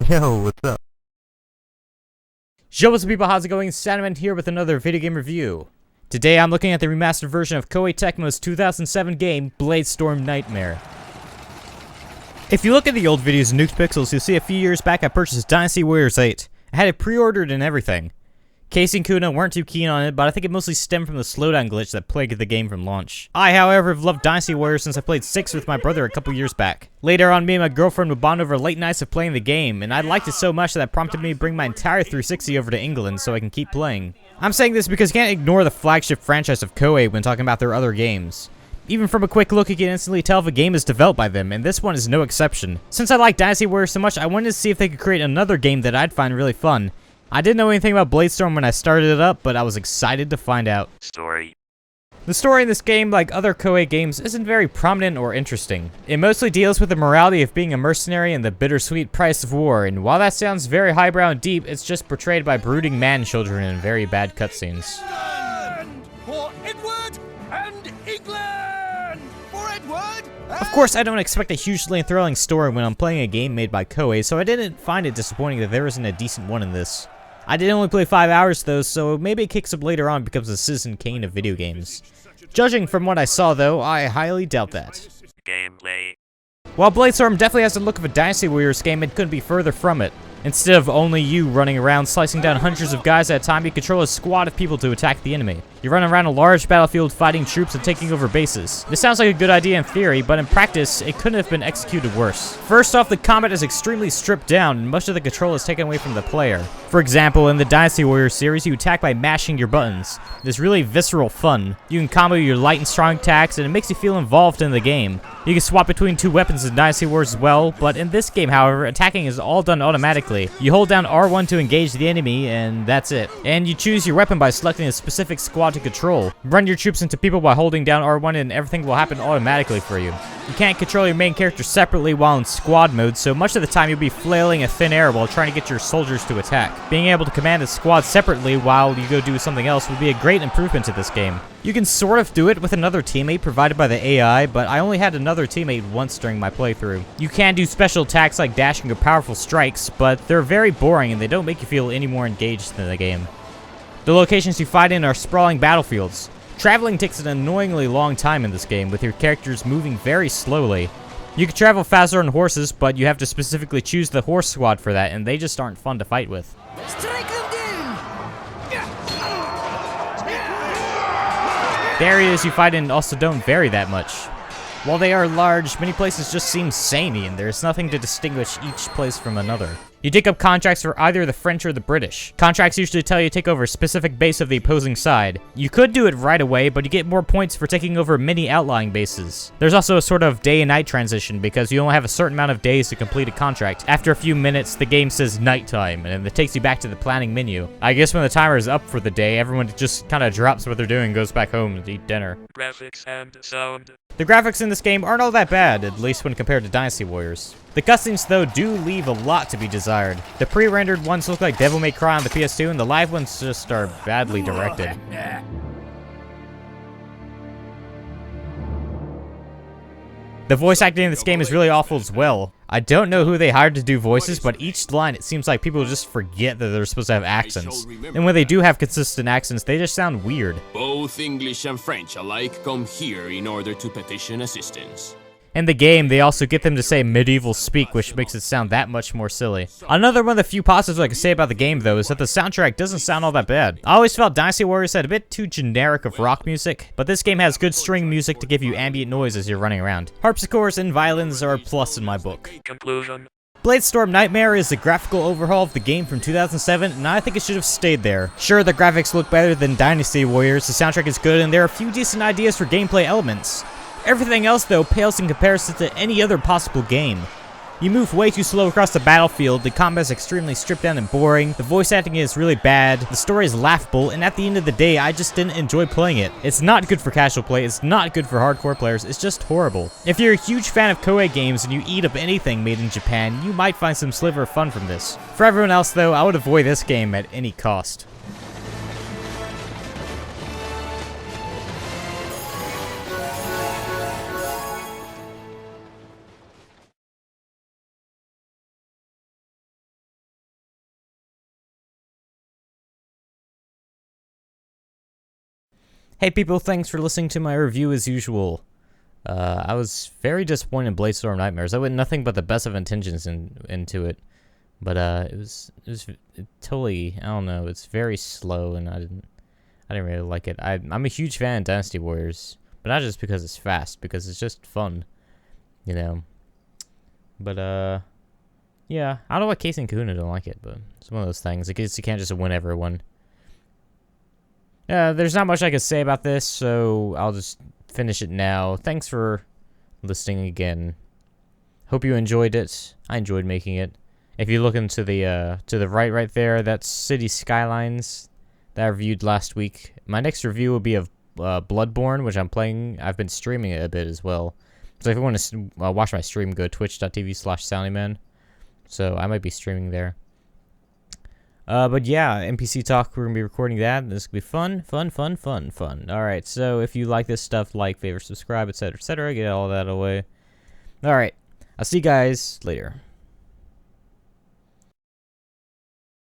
Yo, what's up? Yo, what's up people, how's it going? Sandman here with another video game review. Today I'm looking at the remastered version of Koei Tecmo's 2007 game, Bladestorm Nightmare. If you look at the old videos in Nuked Pixels, you'll see a few years back I purchased Dynasty Warriors 8. I had it pre-ordered and everything. Casey and Kuna weren't too keen on it, but I think it mostly stemmed from the slowdown glitch that plagued the game from launch. I, however, have loved Dynasty Warriors since I played 6 with my brother a couple years back. Later on, me and my girlfriend would bond over late nights of playing the game, and I liked it so much that prompted me to bring my entire 360 over to England so I can keep playing. I'm saying this because you can't ignore the flagship franchise of Koei when talking about their other games. Even from a quick look, you can instantly tell if a game is developed by them, and this one is no exception. Since I like Dynasty Warriors so much, I wanted to see if they could create another game that I'd find really fun. I didn't know anything about Bladestorm when I started it up, but I was excited to find out. The story in this game, like other Koei games, isn't very prominent or interesting. It mostly deals with the morality of being a mercenary and the bittersweet price of war, and while that sounds very highbrow and deep, it's just portrayed by brooding man-children in very bad cutscenes. For Edward and England! For Edward! Of course, I don't expect a hugely thrilling story when I'm playing a game made by Koei, so I didn't find it disappointing that there isn't a decent one in this. I did only play 5 hours though, so maybe it kicks up later on and becomes a Citizen Kane of video games. Judging from what I saw though, I highly doubt that. Gameplay. While Bladestorm definitely has the look of a Dynasty Warriors game, it couldn't be further from it. Instead of only you running around slicing down hundreds of guys at a time, you control a squad of people to attack the enemy. You run around a large battlefield fighting troops and taking over bases. This sounds like a good idea in theory, but in practice, it couldn't have been executed worse. First off, the combat is extremely stripped down, and much of the control is taken away from the player. For example, in the Dynasty Warriors series, you attack by mashing your buttons. It's really visceral fun. You can combo your light and strong attacks, and it makes you feel involved in the game. You can swap between 2 weapons in Dynasty Wars as well, but in this game, however, attacking is all done automatically. You hold down R1 to engage the enemy, and that's it. And you choose your weapon by selecting a specific squad to control. Run your troops into people by holding down R1 and everything will happen automatically for you. You can't control your main character separately while in squad mode, so much of the time you'll be flailing in thin air while trying to get your soldiers to attack. Being able to command a squad separately while you go do something else would be a great improvement to this game. You can sort of do it with another teammate provided by the AI, but I only had another teammate once during my playthrough. You can do special attacks like dashing or powerful strikes, but they're very boring and they don't make you feel any more engaged in the game. The locations you fight in are sprawling battlefields. Traveling takes an annoyingly long time in this game, with your characters moving very slowly. You can travel faster on horses, but you have to specifically choose the horse squad for that, and they just aren't fun to fight with. Strike them down! The areas you fight in also don't vary that much. While they are large, many places just seem samey, and there's nothing to distinguish each place from another. You take up contracts for either the French or the British. Contracts usually tell you to take over a specific base of the opposing side. You could do it right away, but you get more points for taking over many outlying bases. There's also a sort of day and night transition because you only have a certain amount of days to complete a contract. After a few minutes, the game says nighttime, and it takes you back to the planning menu. I guess when the timer is up for the day, everyone just kind of drops what they're doing and goes back home to eat dinner. Graphics and sound. The graphics in this game aren't all that bad, at least when compared to Dynasty Warriors. The cutscenes, though, do leave a lot to be desired. The pre-rendered ones look like Devil May Cry on the PS2, and the live ones just are badly directed. The voice acting in this game is really awful as well. I don't know who they hired to do voices, but each line it seems like people just forget that they're supposed to have accents. And when they do have consistent accents, they just sound weird. Both English and French alike come here in order to petition assistance. In the game, they also get them to say medieval speak, which makes it sound that much more silly. Another one of the few positives I can say about the game, though, is that the soundtrack doesn't sound all that bad. I always felt Dynasty Warriors had a bit too generic of rock music, but this game has good string music to give you ambient noise as you're running around. Harpsichords and violins are a plus in my book. Conclusion. Bladestorm Nightmare is a graphical overhaul of the game from 2007, and I think it should have stayed there. Sure, the graphics look better than Dynasty Warriors, the soundtrack is good, and there are a few decent ideas for gameplay elements. Everything else, though, pales in comparison to any other possible game. You move way too slow across the battlefield, the combat is extremely stripped down and boring, the voice acting is really bad, the story is laughable, and at the end of the day, I just didn't enjoy playing it. It's not good for casual play, it's not good for hardcore players, it's just horrible. If you're a huge fan of Koei games and you eat up anything made in Japan, you might find some sliver of fun from this. For everyone else, though, I would avoid this game at any cost. Hey people, thanks for listening to my review as usual. I was very disappointed in Bladestorm Nightmares. I went nothing but the best of intentions into it. But it totally, I don't know, it's very slow and I didn't really like it. I'm a huge fan of Dynasty Warriors, but not just because it's fast, because it's just fun, you know. But yeah, I don't know why Casey and Kahuna don't like it, but it's one of those things. I guess you can't just win everyone. There's not much I can say about this, so I'll just finish it now. Thanks for listening again. Hope you enjoyed it. I enjoyed making it. If you look into the right there, that's City Skylines that I reviewed last week. My next review will be of Bloodborne, which I'm playing. I've been streaming it a bit as well. So if you want to watch my stream, go twitch.tv/SoundyMan. So I might be streaming there. But yeah, NPC Talk, we're going to be recording that. This will be fun. Alright, so if you like this stuff, like, favorite, subscribe, etc., etc., get all that away. Alright, I'll see you guys later.